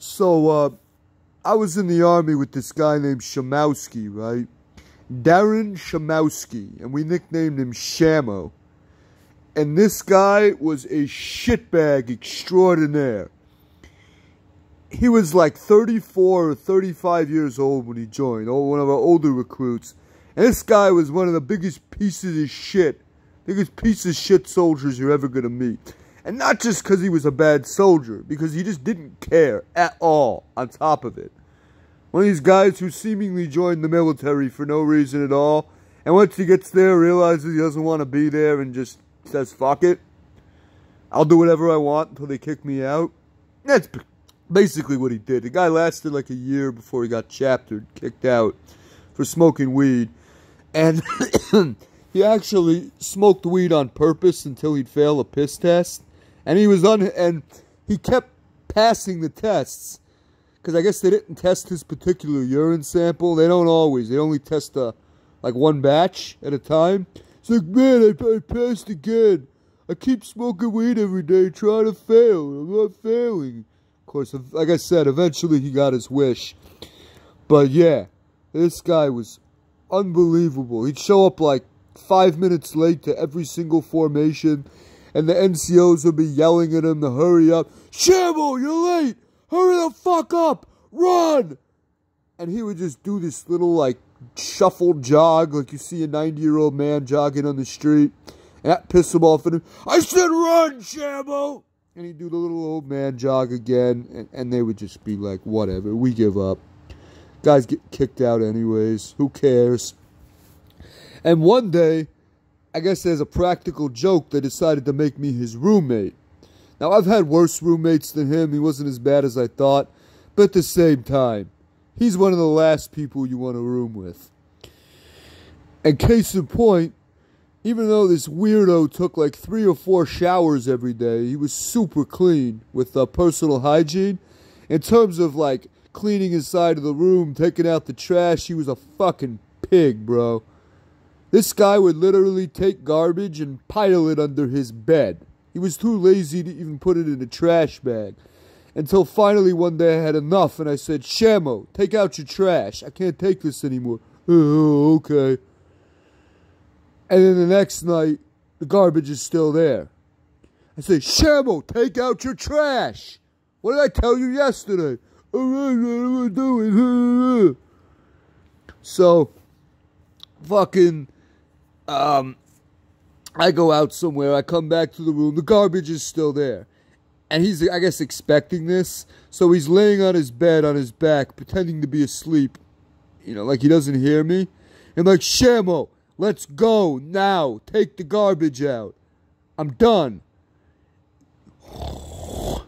So, I was in the army with this guy named Shamowski, right? Darren Shamowski, and we nicknamed him Shammo. And this guy was a shitbag extraordinaire. He was like 34 or 35 years old when he joined, one of our older recruits. And this guy was one of the biggest pieces of shit soldiers you're ever going to meet. And not just because he was a bad soldier, because he just didn't care at all on top of it. One of these guys who seemingly joined the military for no reason at all, and once he gets there, realizes he doesn't want to be there and just says, fuck it. I'll do whatever I want until they kick me out. That's basically what he did. The guy lasted like a year before he got chaptered, kicked out for smoking weed. And he actually smoked weed on purpose until he'd fail a piss test. And he kept passing the tests. Because I guess they didn't test his particular urine sample. They don't always. They only test like one batch at a time. It's like, man, I passed again. I keep smoking weed every day trying to fail. I'm not failing. Of course, like I said, eventually he got his wish. But yeah, this guy was unbelievable. He'd show up like 5 minutes late to every single formation. And the NCOs would be yelling at him to hurry up. Shammo, you're late! Hurry the fuck up! Run! And he would just do this little, like, shuffle jog, like you see a 90-year-old man jogging on the street. And that pissed him off. And I said, run, Shammo! And he'd do the little old man jog again. And they would just be like, whatever, we give up. Guys get kicked out anyways. Who cares? And one day, I guess as a practical joke, they decided to make me his roommate. Now, I've had worse roommates than him. He wasn't as bad as I thought. But at the same time, he's one of the last people you want to room with. And case in point, even though this weirdo took like 3 or 4 showers every day, he was super clean with personal hygiene. In terms of like cleaning his side of the room, taking out the trash, he was a fucking pig, bro. This guy would literally take garbage and pile it under his bed. He was too lazy to even put it in a trash bag. Until finally one day I had enough and I said, Shammo, take out your trash. I can't take this anymore. Oh, okay. And then the next night, the garbage is still there. I say, Shammo, take out your trash. What did I tell you yesterday? All right, what am I doing? So, fucking... I go out somewhere, I come back to the room, the garbage is still there. And he's, I guess, expecting this. So he's laying on his bed, on his back, pretending to be asleep. You know, like he doesn't hear me. I'm like, Shammo, let's go now. Take the garbage out. I'm done.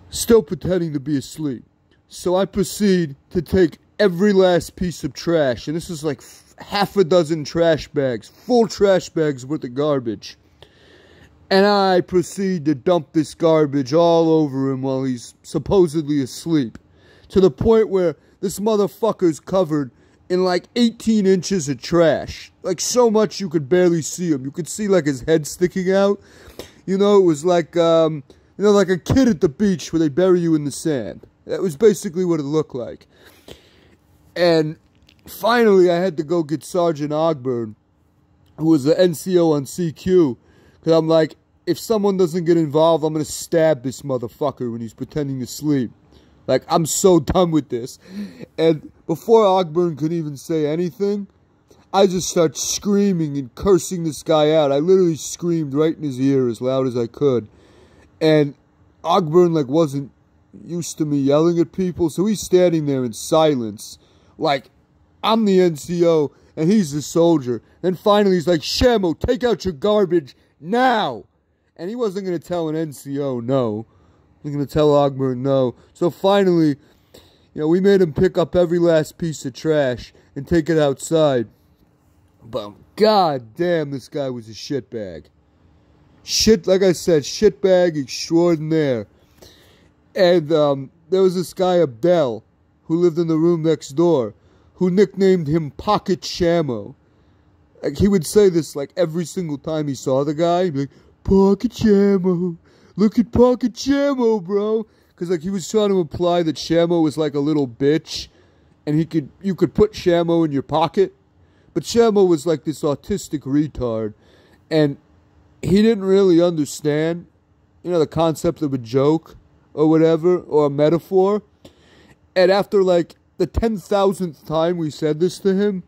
Still pretending to be asleep. So I proceed to take every last piece of trash. And this is like half a dozen trash bags, full trash bags worth of garbage. And I proceed to dump this garbage all over him while he's supposedly asleep. To the point where this motherfucker's covered in like 18 inches of trash. Like so much you could barely see him. You could see like his head sticking out. You know, it was like, like a kid at the beach where they bury you in the sand. That was basically what it looked like. And finally, I had to go get Sergeant Ogburn, who was the NCO on CQ, because I'm like, if someone doesn't get involved, I'm going to stab this motherfucker when he's pretending to sleep. Like, I'm so done with this. And before Ogburn could even say anything, I just start screaming and cursing this guy out. I literally screamed right in his ear as loud as I could. And Ogburn, like, wasn't used to me yelling at people, so he's standing there in silence. Like, I'm the NCO, and he's the soldier. Then finally he's like, Shammo, take out your garbage now. And he wasn't going to tell an NCO no. He was going to tell Ogburn no. So finally, we made him pick up every last piece of trash and take it outside. But god damn, this guy was a shitbag. Like I said, shitbag extraordinaire. And there was this guy, Abdel, who lived in the room next door, who nicknamed him Pocket Shammo. Like, he would say this like every single time he saw the guy. He'd be like, Pocket Shammo. Look at Pocket Shammo, bro. because like he was trying to imply that Shammo was like a little bitch, and you could put Shammo in your pocket, but Shammo was like this autistic retard, and he didn't really understand, the concept of a joke or whatever, or a metaphor. And after like the 10,000th time we said this to him,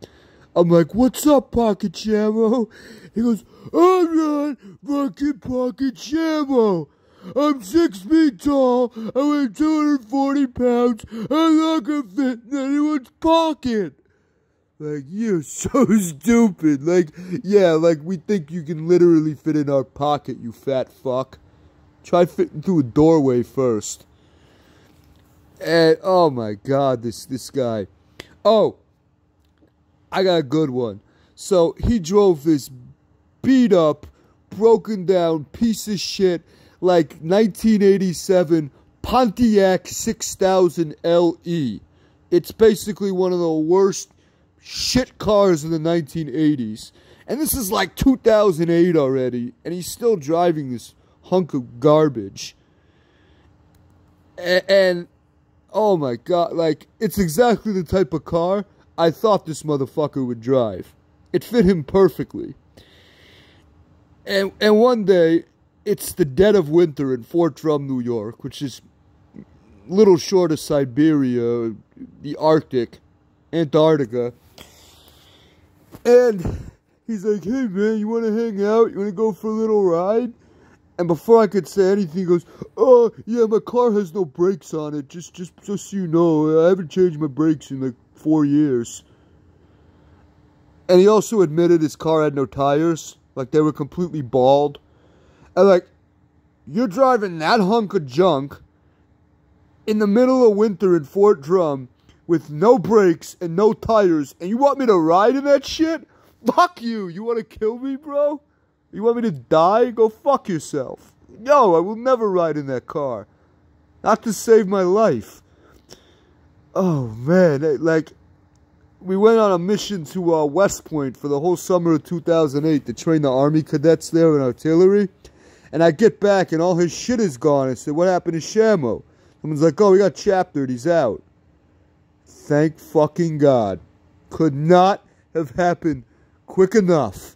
I'm like, "What's up, Pocket Shammo?" He goes, "I'm not fucking Pocket Shammo. I'm 6 feet tall, I weigh 240 pounds, I'm not gonna fit in anyone's pocket." Like, you're so stupid. Like, yeah, like we think you can literally fit in our pocket, you fat fuck. Try fitting through a doorway first. And, oh my god, this guy. Oh, I got a good one. So, he drove this beat up, broken down piece of shit, like 1987 Pontiac 6000 LE. It's basically one of the worst shit cars in the 1980s. And this is like 2008 already, and he's still driving this hunk of garbage. And oh my god, like, it's exactly the type of car I thought this motherfucker would drive. It fit him perfectly. And one day, it's the dead of winter in Fort Drum, New York, which is a little short of Siberia, the Arctic, Antarctica. And he's like, "Hey man, you want to hang out? You want to go for a little ride?" And before I could say anything, he goes, "Oh, yeah, my car has no brakes on it. Just so you know, I haven't changed my brakes in like 4 years." And he also admitted his car had no tires. Like, they were completely bald. And like, you're driving that hunk of junk in the middle of winter in Fort Drum with no brakes and no tires, and you want me to ride in that shit? Fuck you. You want to kill me, bro? You want me to die? Go fuck yourself. No, I will never ride in that car. Not to save my life. Oh, man. Like, we went on a mission to West Point for the whole summer of 2008 to train the Army cadets there in artillery. And I get back, and all his shit is gone. I said, "What happened to Shammo?" Someone's like, "Oh, he got chaptered. He's out." Thank fucking God. Could not have happened quick enough.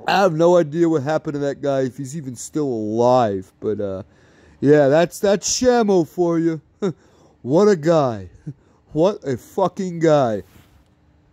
I have no idea what happened to that guy, if he's even still alive. But, yeah, that's Shammo for you. What a guy. What a fucking guy.